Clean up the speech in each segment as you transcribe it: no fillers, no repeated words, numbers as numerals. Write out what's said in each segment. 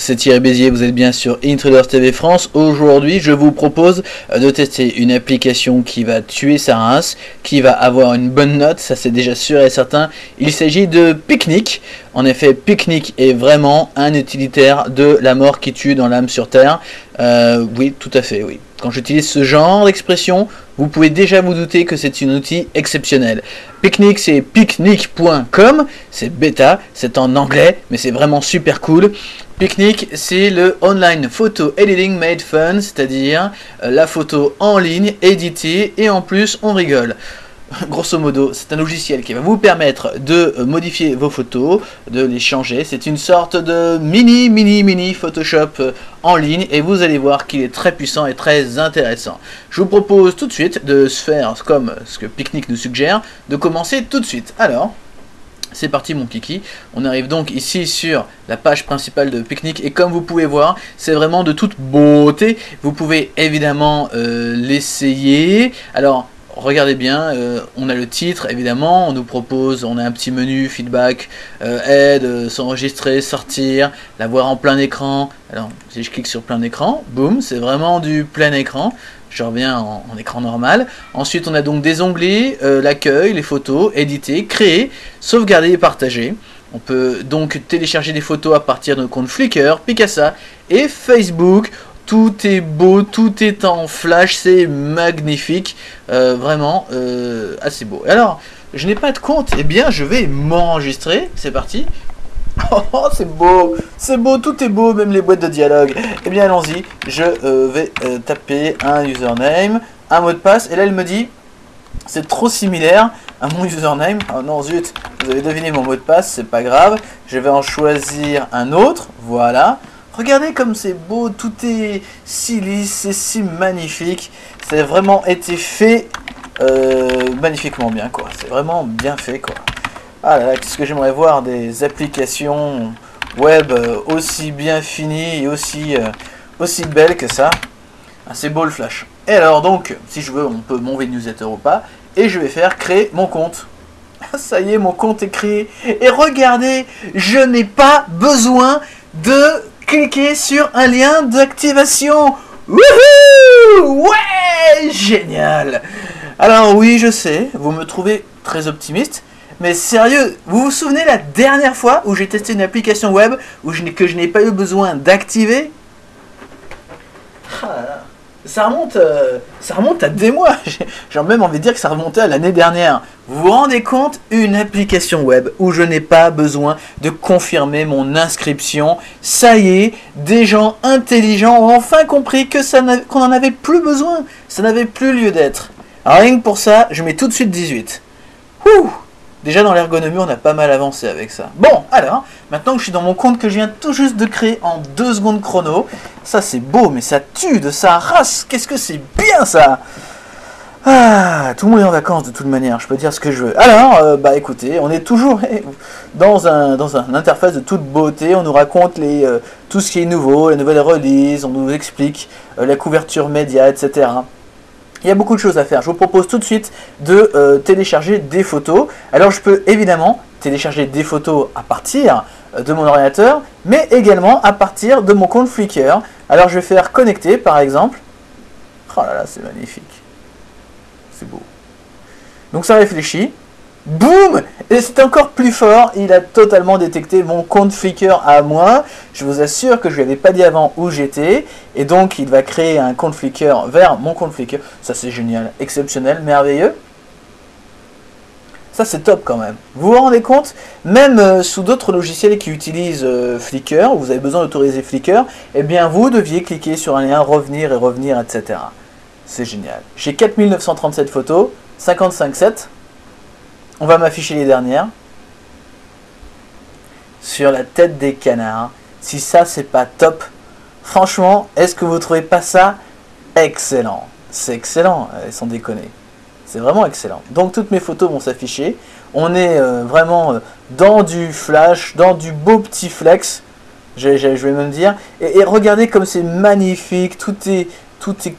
c'est Thierry Bézier, vous êtes bien sur Intruders TV France. Aujourd'hui, je vous propose de tester une application qui va tuer sa race, qui va avoir une bonne note, ça c'est déjà sûr et certain. Il s'agit de Picnic. En effet, Picnic est vraiment un utilitaire de la mort qui tue dans l'âme sur Terre. Oui, tout à fait, oui. Quand j'utilise ce genre d'expression, vous pouvez déjà vous douter que c'est un outil exceptionnel. Picnic, c'est picnic.com, c'est bêta, c'est en anglais, mais c'est vraiment super cool. Picnic, c'est le online photo editing made fun, c'est-à-dire la photo en ligne, éditée, et en plus on rigole. Grosso modo, c'est un logiciel qui va vous permettre de modifier vos photos, de les changer. C'est une sorte de mini Photoshop en ligne et vous allez voir qu'il est très puissant et très intéressant. Je vous propose tout de suite de se faire comme ce que Picnic nous suggère, de commencer tout de suite. Alors, c'est parti mon kiki, on arrive donc ici sur la page principale de Picnic et comme vous pouvez voir, c'est vraiment de toute beauté. Vous pouvez évidemment l'essayer. Alors, regardez bien, on a le titre évidemment, on nous propose, on a un petit menu, feedback, aide, s'enregistrer, sortir, la voir en plein écran. Alors si je clique sur plein écran, boum, c'est vraiment du plein écran. Je reviens en écran normal. Ensuite on a donc des onglets, l'accueil, les photos, éditer, créer, sauvegarder et partager. On peut donc télécharger des photos à partir de nos comptes Flickr, Picasa et Facebook. Tout est beau, tout est en flash, c'est magnifique, vraiment assez beau. Alors, je n'ai pas de compte, eh bien je vais m'enregistrer, c'est parti. Oh, c'est beau, tout est beau, même les boîtes de dialogue. Eh bien allons-y, je vais taper un username, un mot de passe, et là elle me dit, c'est trop similaire à mon username. Oh non zut, vous avez deviné mon mot de passe, c'est pas grave, je vais en choisir un autre, voilà. Regardez comme c'est beau, tout est si lisse, c'est si magnifique. C'est vraiment été fait magnifiquement bien, quoi. C'est vraiment bien fait, quoi. Ah là là, qu'est-ce que j'aimerais voir des applications web aussi bien finies et aussi belles que ça. Ah, c'est beau le flash. Et alors donc, si je veux, on peut m'envoyer une newsletter ou pas. Et je vais faire créer mon compte. Ça y est, mon compte est créé. Et regardez, je n'ai pas besoin de cliquez sur un lien d'activation. Wouhou! Ouais! Génial! Alors oui, je sais, vous me trouvez très optimiste, mais sérieux, vous vous souvenez la dernière fois où j'ai testé une application web que je n'ai pas eu besoin d'activer? Ah là là. Ça remonte à des mois. J'ai même envie de dire que ça remontait à l'année dernière. Vous vous rendez compte? Une application web où je n'ai pas besoin de confirmer mon inscription. Ça y est, des gens intelligents ont enfin compris que qu'on n'en avait plus besoin. Ça n'avait plus lieu d'être. Rien que pour ça, je mets tout de suite 18. Ouh! Déjà dans l'ergonomie, on a pas mal avancé avec ça. Bon, alors, maintenant que je suis dans mon compte que je viens tout juste de créer en 2 secondes chrono, ça c'est beau, mais ça tue de sa race. Qu'est-ce que c'est bien ça! Ah, tout le monde est en vacances de toute manière, je peux dire ce que je veux. Alors, bah écoutez, on est toujours dans un interface de toute beauté, on nous raconte tout ce qui est nouveau, les nouvelles releases, on nous explique la couverture média, etc. Il y a beaucoup de choses à faire. Je vous propose tout de suite de télécharger des photos. Alors je peux évidemment télécharger des photos à partir de mon ordinateur, mais également à partir de mon compte Flickr. Alors je vais faire connecter par exemple. Oh là là, c'est magnifique. C'est beau. Donc ça réfléchit. Boum! Et c'est encore plus fort, il a totalement détecté mon compte Flickr à moi. Je vous assure que je lui avais pas dit avant où j'étais. Et donc il va créer un compte Flickr vers mon compte Flickr. Ça c'est génial, exceptionnel, merveilleux. Ça c'est top quand même. Vous vous rendez compte? Même sous d'autres logiciels qui utilisent Flickr, où vous avez besoin d'autoriser Flickr, eh bien vous deviez cliquer sur un lien, revenir et revenir, etc. C'est génial. J'ai 4937 photos, 55,7. On va m'afficher les dernières. Sur la tête des canards. Si ça, c'est pas top. Franchement, est-ce que vous trouvez pas ça excellent? C'est excellent, sans déconner. C'est vraiment excellent. Donc, toutes mes photos vont s'afficher. On est vraiment dans du flash, dans du beau petit flex. Je vais même dire. Et regardez comme c'est magnifique. Tout est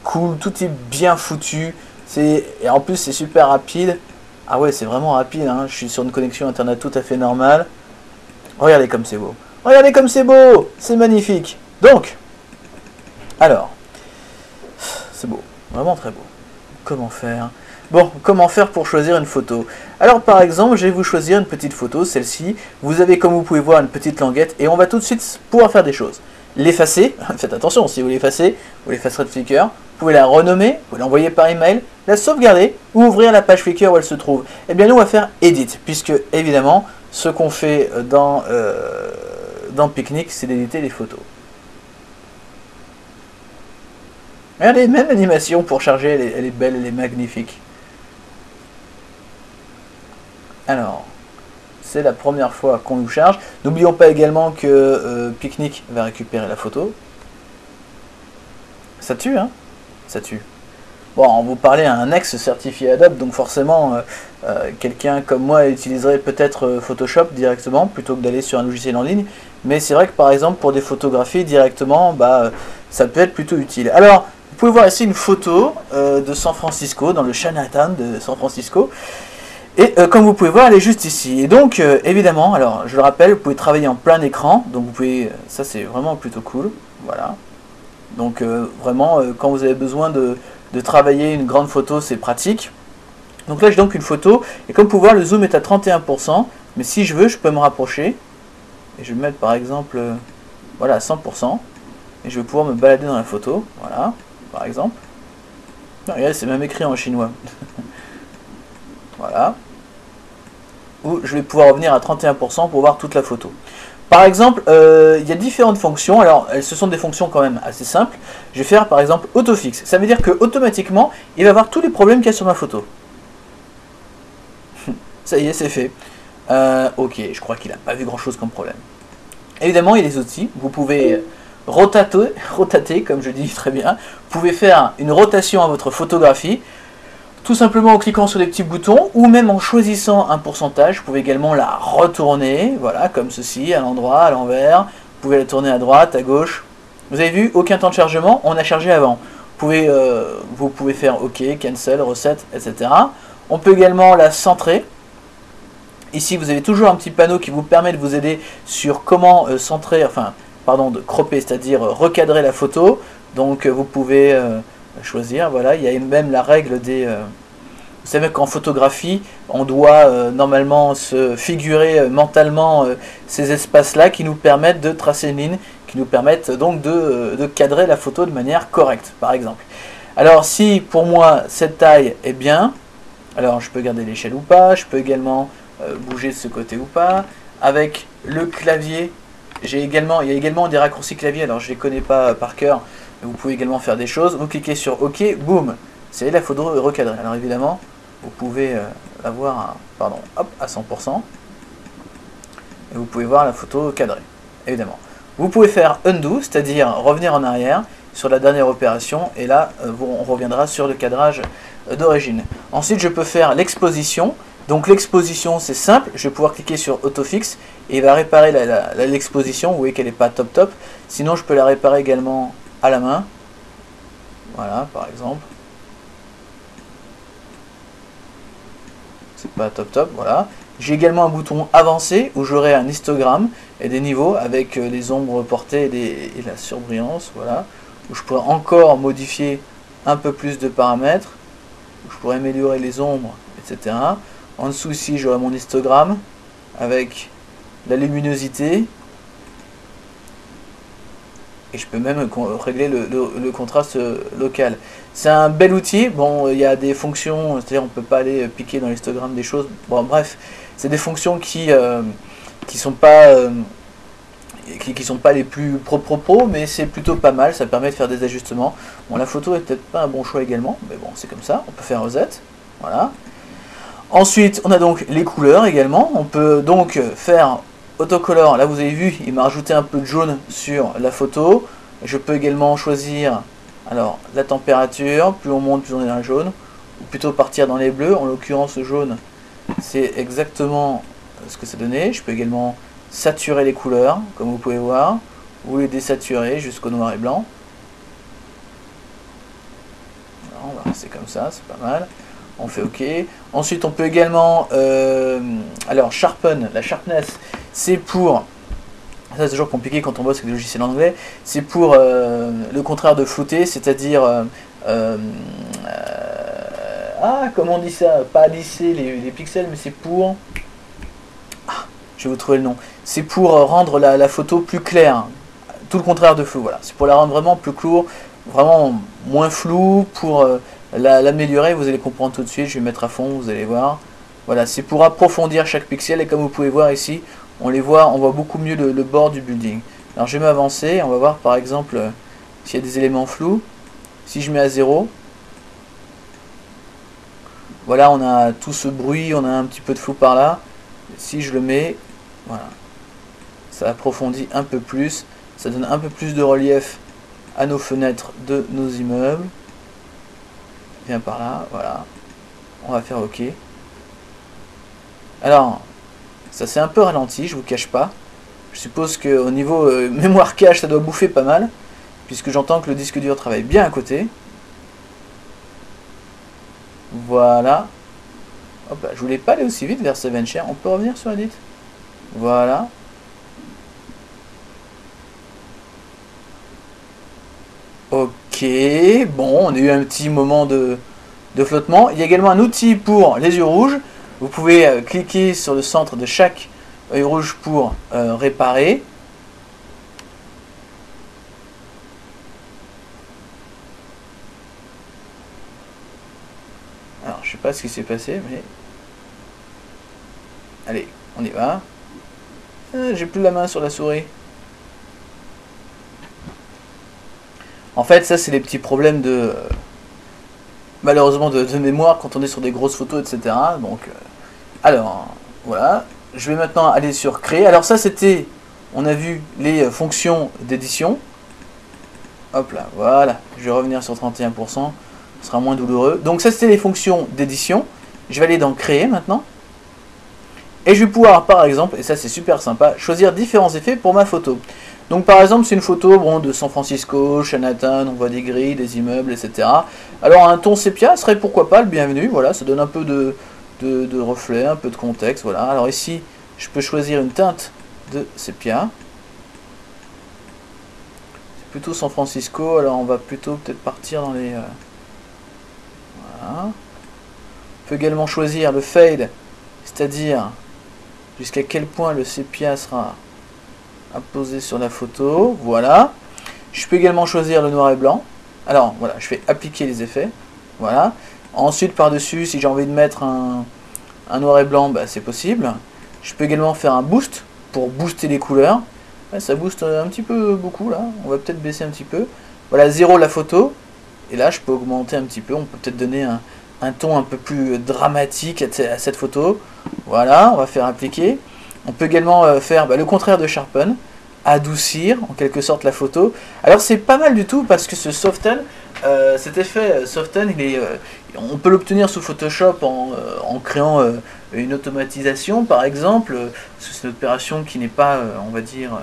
cool. Tout est bien foutu. Et en plus, c'est super rapide. Ah ouais, c'est vraiment rapide, hein. Je suis sur une connexion internet tout à fait normale. Regardez comme c'est beau. Regardez comme c'est beau, c'est magnifique. Donc, alors, c'est beau, vraiment très beau. Comment faire? Bon, comment faire pour choisir une photo? Alors par exemple, je vais vous choisir une petite photo, celle-ci. Vous avez, comme vous pouvez voir, une petite languette et on va tout de suite pouvoir faire des choses. L'effacer, faites attention, si vous l'effacez, vous l'effacerez de Flickr. Vous pouvez la renommer, vous pouvez l'envoyer par email, la sauvegarder ou ouvrir la page Flickr où elle se trouve. Eh bien nous on va faire Edit, puisque évidemment, ce qu'on fait dans Picnic, c'est d'éditer les photos. Regardez, même l'animation pour charger, elle est belle, elle est magnifique. Alors, c'est la première fois qu'on nous charge. N'oublions pas également que Picnic va récupérer la photo. Ça tue, hein? Ça tue. Bon, vous parlez à un ex certifié Adobe, donc forcément, quelqu'un comme moi utiliserait peut-être Photoshop directement, plutôt que d'aller sur un logiciel en ligne. Mais c'est vrai que par exemple, pour des photographies directement, ça peut être plutôt utile. Alors, vous pouvez voir ici une photo de San Francisco, dans le Chinatown de San Francisco. Et comme vous pouvez voir, elle est juste ici. Et donc, évidemment, alors je le rappelle, vous pouvez travailler en plein écran. Donc vous pouvez, ça c'est vraiment plutôt cool. Voilà. Donc vraiment, quand vous avez besoin de travailler une grande photo, c'est pratique. Donc là, j'ai donc une photo. Et comme vous pouvez voir, le zoom est à 31%. Mais si je veux, je peux me rapprocher. Et je vais mettre par exemple, voilà, à 100%. Et je vais pouvoir me balader dans la photo. Voilà, par exemple. Non, regardez, c'est même écrit en chinois. Voilà. Où je vais pouvoir revenir à 31% pour voir toute la photo. Par exemple, il y a différentes fonctions. Alors, ce sont des fonctions quand même assez simples. Je vais faire par exemple autofix. Ça veut dire que automatiquement, il va voir tous les problèmes qu'il y a sur ma photo. Ça y est, c'est fait. Ok, je crois qu'il n'a pas vu grand chose comme problème. Évidemment, il y a des outils. Vous pouvez rotater, comme je dis très bien. Vous pouvez faire une rotation à votre photographie. Tout simplement en cliquant sur les petits boutons ou même en choisissant un pourcentage. Vous pouvez également la retourner, voilà, comme ceci, à l'endroit, à l'envers. Vous pouvez la tourner à droite, à gauche. Vous avez vu, aucun temps de chargement, on a chargé avant. Vous pouvez faire OK, cancel, reset, etc. On peut également la centrer. Ici, vous avez toujours un petit panneau qui vous permet de vous aider sur comment centrer, de cropper, c'est-à-dire recadrer la photo. Donc, vous pouvez choisir, voilà, il y a même la règle des... vous savez qu'en photographie, on doit normalement se figurer mentalement ces espaces-là qui nous permettent de tracer une ligne, qui nous permettent donc de cadrer la photo de manière correcte, par exemple. Alors si pour moi cette taille est bien, alors je peux garder l'échelle ou pas, je peux également bouger de ce côté ou pas. Avec le clavier, il y a également des raccourcis clavier, alors je ne les connais pas par cœur, mais vous pouvez également faire des choses. Vous cliquez sur OK, boum, c'est la photo recadrée. Alors évidemment, vous pouvez avoir à 100%, et vous pouvez voir la photo cadrée, évidemment. Vous pouvez faire undo, c'est-à-dire revenir en arrière sur la dernière opération, et là, on reviendra sur le cadrage d'origine. Ensuite, je peux faire l'exposition. Donc l'exposition, c'est simple, je vais pouvoir cliquer sur autofix, et il va réparer l'exposition. Vous voyez qu'elle n'est pas top. Sinon, je peux la réparer également à la main. Voilà, par exemple. C'est pas top, voilà. J'ai également un bouton avancé où j'aurai un histogramme et des niveaux avec les ombres portées et la surbrillance, voilà. Où je pourrais encore modifier un peu plus de paramètres, où je pourrais améliorer les ombres, etc. En dessous ici, j'aurai mon histogramme avec la luminosité. Et je peux même régler le contraste local. C'est un bel outil. Bon, il y a des fonctions, c'est-à-dire on ne peut pas aller piquer dans l'histogramme des choses. Bon, bref, c'est des fonctions qui sont pas les plus pro, mais c'est plutôt pas mal. Ça permet de faire des ajustements. Bon, la photo est peut-être pas un bon choix également, mais bon, c'est comme ça. On peut faire reset. Voilà. Ensuite, on a donc les couleurs également. On peut donc faire autocolor. Là, vous avez vu, il m'a rajouté un peu de jaune sur la photo. Je peux également choisir alors la température. Plus on monte, plus on est dans le jaune. Ou plutôt partir dans les bleus. En l'occurrence, le jaune, c'est exactement ce que ça donnait. Je peux également saturer les couleurs, comme vous pouvez voir, ou les désaturer jusqu'au noir et blanc. C'est comme ça, c'est pas mal. On fait OK. Ensuite, on peut également... alors, sharpen, la sharpness, c'est pour Ça c'est toujours compliqué quand on bosse avec des logiciels anglais. C'est pour le contraire de flouter, c'est-à-dire comment on dit ça? Pas lisser les pixels, mais c'est pour... je vais vous trouver le nom. C'est pour rendre la photo plus claire. Tout le contraire de flou, voilà. C'est pour la rendre vraiment plus court, vraiment moins flou, pour l'améliorer. Vous allez comprendre tout de suite, je vais mettre à fond, vous allez voir. Voilà, c'est pour approfondir chaque pixel, et comme vous pouvez voir ici, on voit beaucoup mieux le bord du building. Alors je vais m'avancer, on va voir par exemple s'il y a des éléments flous. Si je mets à 0, voilà, on a tout ce bruit, on a un petit peu de flou par là. Si je le mets, voilà, ça approfondit un peu plus, ça donne un peu plus de relief à nos fenêtres de nos immeubles. Viens par là, voilà. On va faire OK. Alors, ça s'est un peu ralenti, je vous cache pas. Je suppose qu'au niveau mémoire cache, ça doit bouffer pas mal, puisque j'entends que le disque dur travaille bien à côté. Voilà. Hop là, je voulais pas aller aussi vite vers 7share. On peut revenir sur Edit. Voilà. Ok, bon, on a eu un petit moment de flottement. Il y a également un outil pour les yeux rouges. Vous pouvez cliquer sur le centre de chaque œil rouge pour réparer. Alors, je sais pas ce qui s'est passé, mais... Allez, on y va. J'ai plus la main sur la souris. En fait, ça, c'est les petits problèmes de... malheureusement, de mémoire quand on est sur des grosses photos, etc. Donc, alors, voilà. Je vais maintenant aller sur Créer. Alors ça, c'était... On a vu les fonctions d'édition. Hop là, voilà. Je vais revenir sur 31%. Ce sera moins douloureux. Donc ça, c'était les fonctions d'édition. Je vais aller dans Créer maintenant. Et je vais pouvoir, par exemple, et ça c'est super sympa, choisir différents effets pour ma photo. Donc par exemple, c'est une photo de San Francisco, Chinatown, on voit des grilles, des immeubles, etc. Alors un ton sépia serait pourquoi pas le bienvenu. Voilà, ça donne un peu de reflet, un peu de contexte. Voilà. Alors ici, je peux choisir une teinte de sépia. C'est plutôt San Francisco, alors on va plutôt peut-être partir dans les... Voilà. On peut également choisir le fade, c'est-à-dire jusqu'à quel point le sépia sera apposé sur la photo. Voilà. Je peux également choisir le noir et blanc. Alors voilà, je fais appliquer les effets. Voilà. Ensuite par-dessus, si j'ai envie de mettre un noir et blanc, c'est possible. Je peux également faire un boost pour booster les couleurs. Ouais, ça booste un petit peu beaucoup là. On va peut-être baisser un petit peu. Voilà, 0 la photo. Et là, je peux augmenter un petit peu. On peut peut-être donner un ton un peu plus dramatique à cette photo. Voilà, on va faire appliquer. On peut également faire le contraire de sharpen, adoucir en quelque sorte la photo. Alors c'est pas mal du tout parce que ce soften, cet effet soften, on peut l'obtenir sous Photoshop en créant une automatisation par exemple. C'est une opération qui n'est pas, on va dire,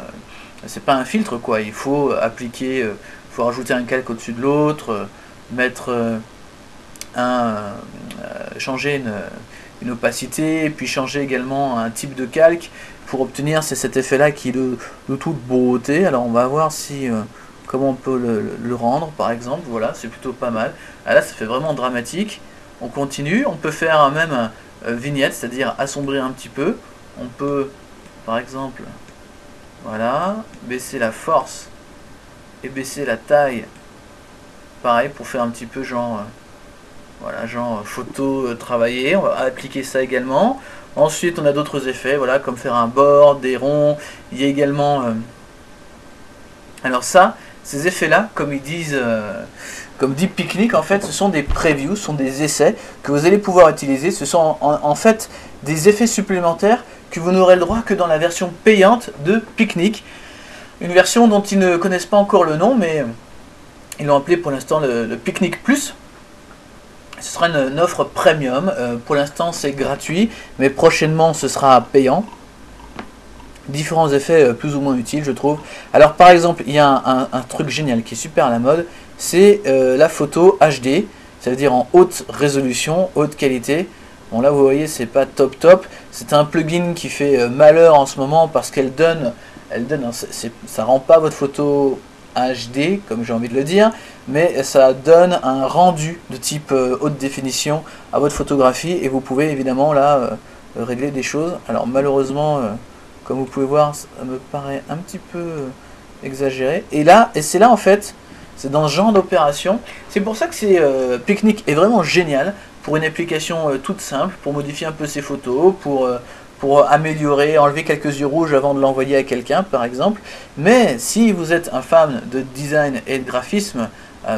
c'est pas un filtre quoi. Il faut appliquer, il faut rajouter un calque au-dessus de l'autre, mettre changer une opacité, puis changer également un type de calque pour obtenir cet effet là qui est de toute beauté. Alors on va voir si comment on peut le rendre par exemple. Voilà, c'est plutôt pas mal. Ah, là ça fait vraiment dramatique. On continue, on peut faire même vignette, c'est-à-dire assombrir un petit peu. On peut par exemple, voilà, baisser la force et baisser la taille, pareil pour faire un petit peu genre voilà, genre photo travaillée. On va appliquer ça également. Ensuite, on a d'autres effets, voilà, comme faire un bord, des ronds. Il y a également... Alors ça, ces effets-là, comme ils disent, comme dit Picnic, en fait, ce sont des previews, ce sont des essais que vous allez pouvoir utiliser. Ce sont en fait des effets supplémentaires que vous n'aurez le droit que dans la version payante de Picnic. Une version dont ils ne connaissent pas encore le nom, mais ils l'ont appelé pour l'instant le Picnic Plus. Ce sera une offre premium. Pour l'instant, c'est gratuit, mais prochainement, ce sera payant. Différents effets plus ou moins utiles, je trouve. Alors, par exemple, il y a un truc génial qui est super à la mode. C'est la photo HD. Ça veut dire en haute résolution, haute qualité. Bon, là, vous voyez, c'est pas top top. C'est un plugin qui fait malheur en ce moment parce qu'elle donne elle donne, ça rend pas votre photo HD, comme j'ai envie de le dire, mais ça donne un rendu de type haute définition à votre photographie, et vous pouvez évidemment là régler des choses. Alors malheureusement, comme vous pouvez voir, ça me paraît un petit peu exagéré. Et c'est là en fait, c'est dans ce genre d'opération. C'est pour ça que Picnic est vraiment génial pour une application toute simple, pour modifier un peu ses photos, pour améliorer, enlever quelques yeux rouges avant de l'envoyer à quelqu'un par exemple. Mais si vous êtes un fan de design et de graphisme,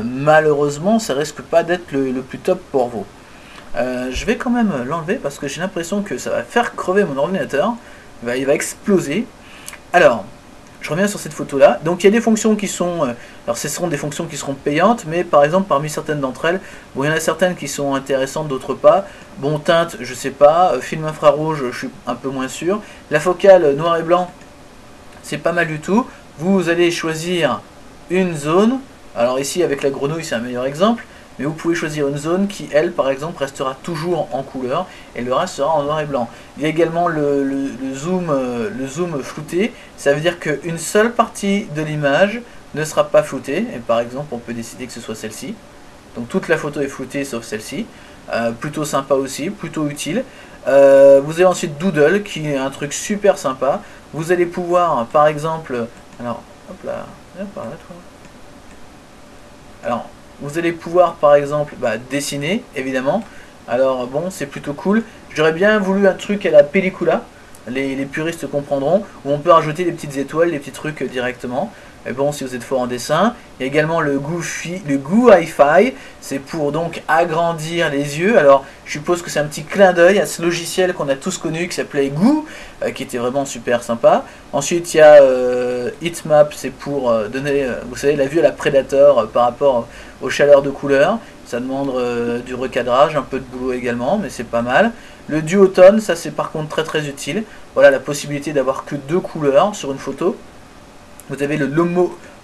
malheureusement ça risque pas d'être le plus top pour vous. Je vais quand même l'enlever parce que j'ai l'impression que ça va faire crever mon ordinateur. Il va exploser. Alors, je reviens sur cette photo là. Donc il y a des fonctions qui sont, alors ce seront des fonctions qui seront payantes, mais par exemple parmi certaines d'entre elles, bon il y en a certaines qui sont intéressantes, d'autres pas. Bon, teinte, je sais pas, film infrarouge, je suis un peu moins sûr. La focale noir et blanc, c'est pas mal du tout. Vous allez choisir une zone. Alors ici avec la grenouille c'est un meilleur exemple. Mais vous pouvez choisir une zone qui, elle, par exemple, restera toujours en couleur et le reste sera en noir et blanc. Il y a également le zoom flouté. Ça veut dire qu'une seule partie de l'image ne sera pas floutée. Et par exemple, on peut décider que ce soit celle-ci. Donc toute la photo est floutée sauf celle-ci. Plutôt sympa aussi, plutôt utile. Vous avez ensuite Doodle qui est un truc super sympa. Vous allez pouvoir, par exemple... Alors, hop là, viens par là, toi. Alors... Vous allez pouvoir par exemple dessiner évidemment. Alors bon, c'est plutôt cool. J'aurais bien voulu un truc à la pellicula. Les puristes comprendront. Où on peut rajouter des petites étoiles, des petits trucs directement. Mais bon, si vous êtes fort en dessin. Il y a également le Goo Hi-Fi. C'est pour donc agrandir les yeux. Alors je suppose que c'est un petit clin d'œil à ce logiciel qu'on a tous connu qui s'appelait Goo, qui était vraiment super sympa. Ensuite il y a Heatmap, c'est pour donner, vous savez, la vue à la Predator par rapport aux chaleurs de couleur. Ça demande du recadrage, un peu de boulot également, mais c'est pas mal. Le duotone, ça c'est par contre très très utile. Voilà la possibilité d'avoir que 2 couleurs sur une photo. Vous avez le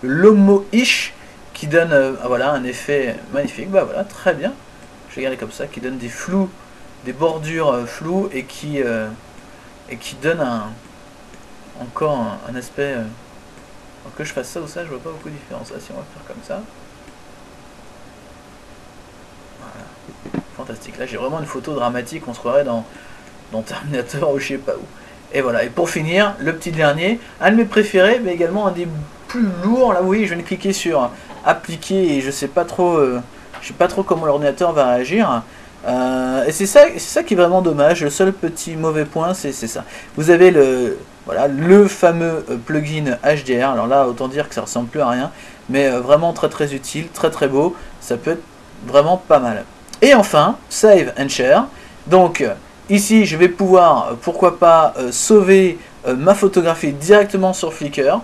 Lomo-ish qui donne voilà, un effet magnifique. Bah voilà, très bien. Je vais garder comme ça, qui donne des flous, des bordures floues et qui donne encore un aspect. Alors que je fasse ça ou ça, je vois pas beaucoup de différence. Ah, si on va faire comme ça. Voilà. Fantastique. Là, j'ai vraiment une photo dramatique. On se croirait dans Terminator ou je sais pas où. Et voilà. Et pour finir, le petit dernier, un de mes préférés, mais également un des plus lourds. Là, vous voyez, je viens de cliquer sur appliquer et je sais pas trop comment l'ordinateur va réagir. Et c'est ça qui est vraiment dommage. Le seul petit mauvais point, c'est ça. Vous avez le fameux plugin HDR. Alors là, autant dire que ça ressemble plus à rien, mais vraiment très très utile, très très beau. Ça peut être vraiment pas mal. Et enfin, Save and Share. Donc ici, je vais pouvoir, pourquoi pas, sauver ma photographie directement sur Flickr.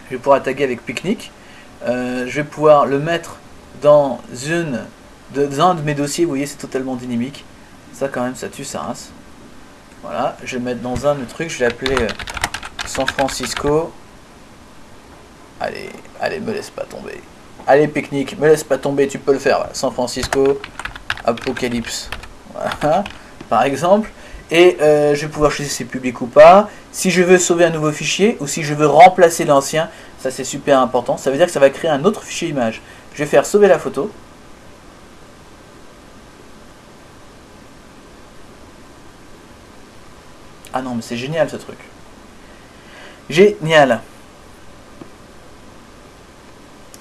Je vais pouvoir taguer avec Picnic. Je vais pouvoir le mettre dans un de mes dossiers. Vous voyez, c'est totalement dynamique. Ça, quand même, ça tue sa race. Voilà, je vais le mettre dans un de mes trucs. Je vais l'appeler San Francisco. Allez, me laisse pas tomber. Allez, Picnic, me laisse pas tomber, tu peux le faire. Voilà. San Francisco, Apocalypse. Voilà, par exemple. Et je vais pouvoir choisir si c'est public ou pas. Si je veux sauver un nouveau fichier ou si je veux remplacer l'ancien, ça c'est super important. Ça veut dire que ça va créer un autre fichier image. Je vais faire sauver la photo. Ah non, mais c'est génial ce truc. Génial.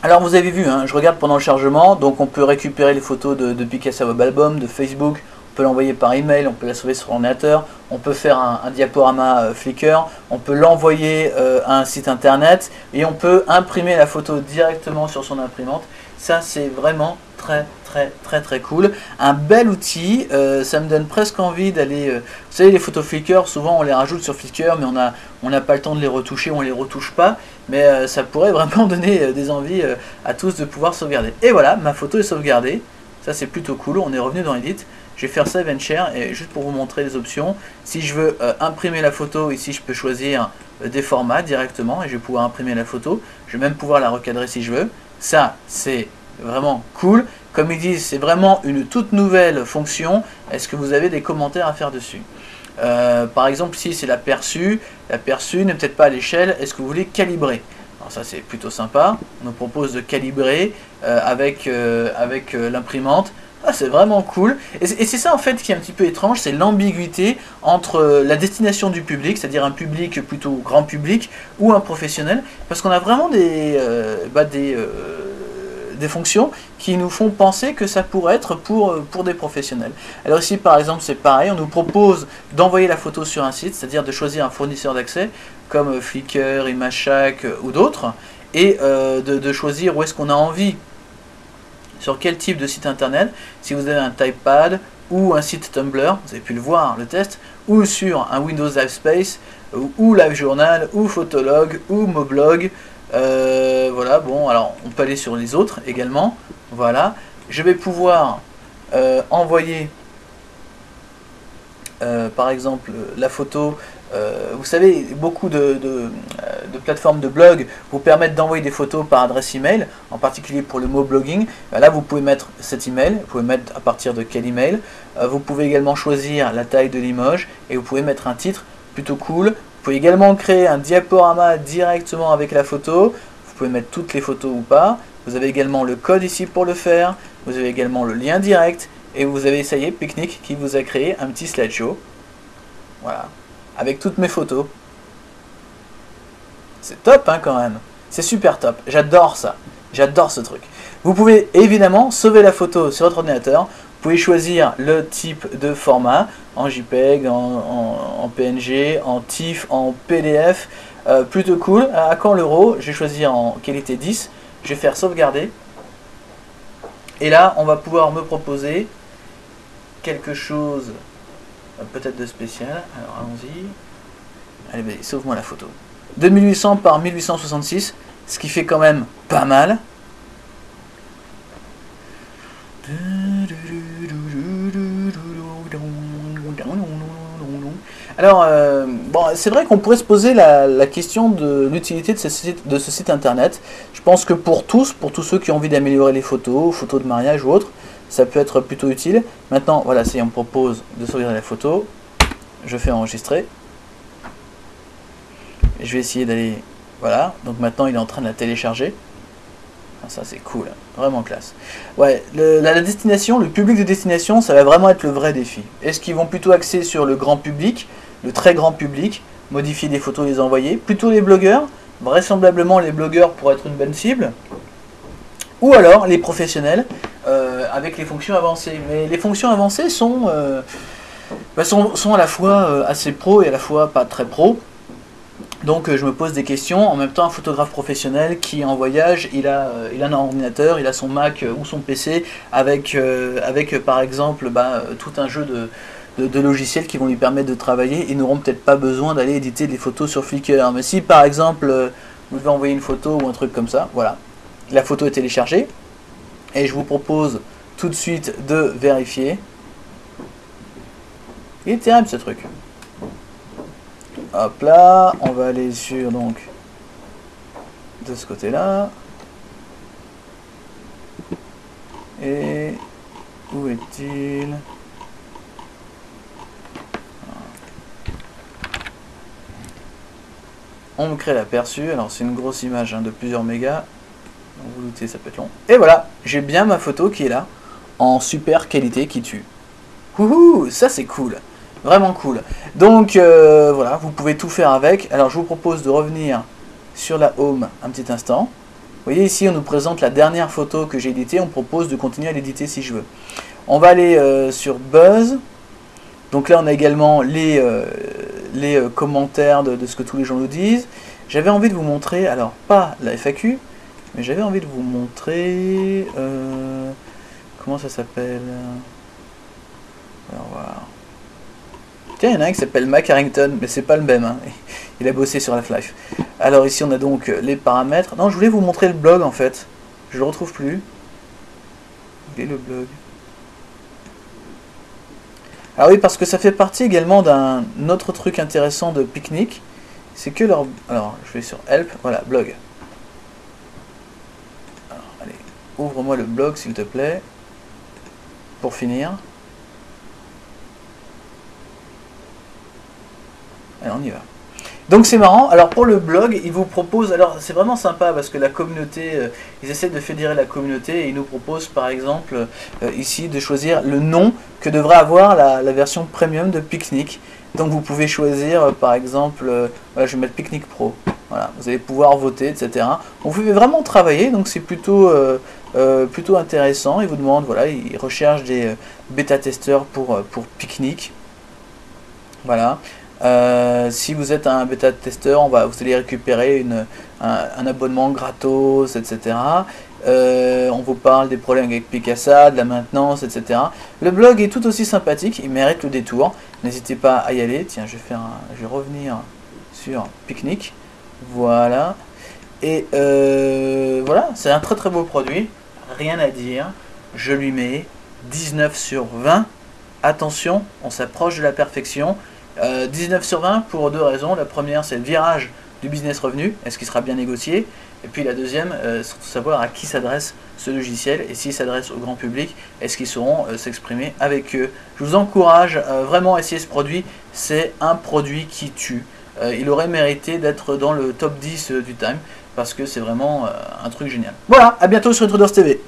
Alors vous avez vu, hein, je regarde pendant le chargement, donc on peut récupérer les photos de Picasa Web Album, de Facebook, on peut l'envoyer par email, on peut la sauver sur l'ordinateur, on peut faire un diaporama Flickr, on peut l'envoyer à un site internet et on peut imprimer la photo directement sur son imprimante. Ça c'est vraiment très cool. Un bel outil, ça me donne presque envie d'aller... vous savez, les photos Flickr, souvent on les rajoute sur Flickr, mais on n'a pas le temps de les retoucher, on les retouche pas. Mais ça pourrait vraiment donner des envies à tous de pouvoir sauvegarder. Et voilà, ma photo est sauvegardée. Ça c'est plutôt cool, on est revenu dans Edit. Je vais faire Save and Share, et juste pour vous montrer les options. Si je veux imprimer la photo, ici je peux choisir des formats directement, et je vais pouvoir imprimer la photo. Je vais même pouvoir la recadrer si je veux. Ça, c'est vraiment cool. Comme ils disent, c'est vraiment une toute nouvelle fonction. Est-ce que vous avez des commentaires à faire dessus? Par exemple, ici c'est l'aperçu n'est peut-être pas à l'échelle, est-ce que vous voulez calibrer? Alors ça c'est plutôt sympa, on nous propose de calibrer avec l'imprimante. Ah, c'est vraiment cool. Et c'est ça en fait qui est un petit peu étrange, c'est l'ambiguïté entre la destination du public, c'est-à-dire un public plutôt grand public, ou un professionnel, parce qu'on a vraiment des fonctions qui nous font penser que ça pourrait être pour des professionnels. Alors ici par exemple c'est pareil, on nous propose d'envoyer la photo sur un site, c'est-à-dire de choisir un fournisseur d'accès, comme Flickr, ImageShack ou d'autres, et de choisir où est-ce qu'on a envie, sur quel type de site internet, si vous avez un typepad ou un site Tumblr, vous avez pu le voir, le test, ou sur un Windows Live Space, ou LiveJournal, ou Photolog, ou Moblog. Voilà, bon, alors on peut aller sur les autres également. Voilà, je vais pouvoir envoyer par exemple la photo. Vous savez, beaucoup de plateformes de blog vous permettent d'envoyer des photos par adresse email, en particulier pour le mot blogging. Là, vous pouvez mettre cet email, vous pouvez mettre à partir de quel email. Vous pouvez également choisir la taille de l'image et vous pouvez mettre un titre plutôt cool. Vous pouvez également créer un diaporama directement avec la photo. Vous pouvez mettre toutes les photos ou pas. Vous avez également le code ici pour le faire. Vous avez également le lien direct. Et vous avez essayé Picnic qui vous a créé un petit slideshow. Voilà. Avec toutes mes photos. C'est top hein, quand même. C'est super top. J'adore ça. J'adore ce truc. Vous pouvez évidemment sauver la photo sur votre ordinateur. Vous pouvez choisir le type de format. En JPEG, en PNG, en TIFF, en PDF. Plutôt cool. À quand l'euro? Je vais choisir en qualité 10. Je vais faire sauvegarder. Et là, on va pouvoir me proposer quelque chose peut-être de spécial. Alors allons-y. Allez, vas-y, sauve-moi la photo. 2800 par 1866, ce qui fait quand même pas mal. Alors, bon, c'est vrai qu'on pourrait se poser la question de l'utilité de ce site internet. Je pense que pour tous ceux qui ont envie d'améliorer les photos de mariage ou autres, ça peut être plutôt utile. Maintenant, voilà, si on me propose de sauvegarder la photo, je fais enregistrer. Et je vais essayer d'aller... Voilà, donc maintenant il est en train de la télécharger. Ah, ça c'est cool, vraiment classe. Ouais, la destination, le public de destination, ça va vraiment être le vrai défi. Est-ce qu'ils vont plutôt axer sur le grand public, le très grand public, modifier des photos, les envoyer? Plutôt les blogueurs, vraisemblablement les blogueurs pour être une bonne cible. Ou alors les professionnels avec les fonctions avancées. Mais les fonctions avancées sont à la fois assez pro et à la fois pas très pro. Donc je me pose des questions. En même temps, un photographe professionnel qui est en voyage, il a un ordinateur, il a son Mac ou son PC avec par exemple tout un jeu de logiciels qui vont lui permettre de travailler. Ils n'auront peut-être pas besoin d'aller éditer des photos sur Flickr. Mais si par exemple vous devez envoyer une photo ou un truc comme ça, voilà, la photo est téléchargée. Et je vous propose tout de suite de vérifier. Il est terrible ce truc. Hop là, on va aller sur donc de ce côté-là. Et où est-il? On me crée l'aperçu. Alors c'est une grosse image de plusieurs mégas. Donc vous doutez, ça peut être long. Et voilà, j'ai bien ma photo qui est là, en super qualité qui tue. Wouhou, ça c'est cool. Vraiment cool. Donc voilà, vous pouvez tout faire avec. Alors je vous propose de revenir sur la home un petit instant. Vous voyez ici on nous présente la dernière photo que j'ai éditée. On propose de continuer à l'éditer si je veux. On va aller sur Buzz. Donc là on a également les commentaires de ce que tous les gens nous disent. J'avais envie de vous montrer, alors pas la FAQ, mais j'avais envie de vous montrer... comment ça s'appelle? Alors voir. Tiens, il y en a un qui s'appelle Mac Harrington, mais c'est pas le même, hein. Il a bossé sur Half-Life. Alors ici on a donc les paramètres. Non, je voulais vous montrer le blog en fait. Je le retrouve plus. Il est le blog. Alors oui, parce que ça fait partie également d'un autre truc intéressant de Picnic. C'est que leur... Alors, je vais sur Help, voilà, blog. Alors, allez, ouvre-moi le blog s'il te plaît. Pour finir. Allez, on y va. Donc c'est marrant, alors pour le blog, ils vous proposent, alors c'est vraiment sympa parce que la communauté, ils essaient de fédérer la communauté et ils nous proposent par exemple ici de choisir le nom que devrait avoir la version premium de Picnic. Donc vous pouvez choisir par exemple, voilà, je vais mettre Picnic Pro, voilà, vous allez pouvoir voter, etc. Vous pouvez vraiment travailler, donc c'est plutôt intéressant. Ils vous demandent, voilà, ils recherchent des bêta-testeurs pour Picnic, voilà. Si vous êtes un bêta-testeur, vous allez récupérer un abonnement gratos, etc. On vous parle des problèmes avec Picasa, de la maintenance, etc. Le blog est tout aussi sympathique, il mérite le détour. N'hésitez pas à y aller. Tiens, je vais revenir sur Picnic. Voilà. Et voilà, c'est un très très beau produit. Rien à dire. Je lui mets 19 sur 20. Attention, on s'approche de la perfection. 19 sur 20 pour deux raisons. La première, c'est le virage du business revenu. Est-ce qu'il sera bien négocié? Et puis la deuxième, surtout savoir à qui s'adresse ce logiciel et s'il s'adresse au grand public, est-ce qu'ils sauront s'exprimer avec eux. Je vous encourage vraiment à essayer ce produit. C'est un produit qui tue. Il aurait mérité d'être dans le top 10 du Time parce que c'est vraiment un truc génial. Voilà, à bientôt sur Intruders TV.